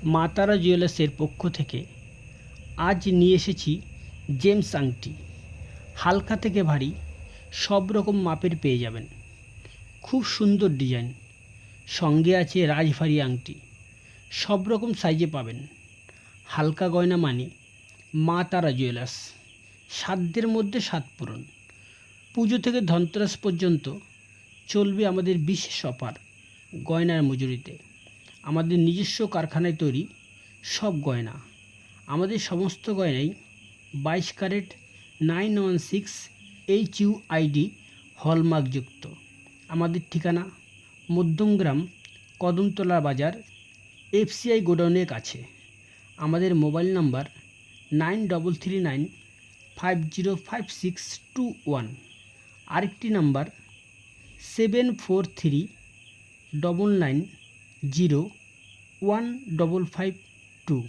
মা তারা জুয়েলার্সের পক্ষ থেকে আজ নিয়ে এসেছি জেমস আংটি। হালকা থেকে ভারী সব রকম মাপের পেয়ে যাবেন। খুব সুন্দর ডিজাইন, সঙ্গে আছে রাজভারী আংটি। সব রকম সাইজে পাবেন। হালকা গয়না মানে মা তারা জুয়েলার্স। সাধ্যের মধ্যে স্বাদ পূরণ। পুজো থেকে ধনতেরাস পর্যন্ত চলবে আমাদের বিশেষ অফার গয়নার মজুরিতে। আমাদের নিজস্ব কারখানায় তৈরি সব গয়না। আমাদের সমস্ত গয়নাই 22 ক্যারেট 916 HUID হলমার্কযুক্ত। আমাদের ঠিকানা মধ্যমগ্রাম কদমতলা বাজার FCI গোডাউনের কাছে। আমাদের মোবাইল নাম্বার 9395056221। আরেকটি নাম্বার 7439901552।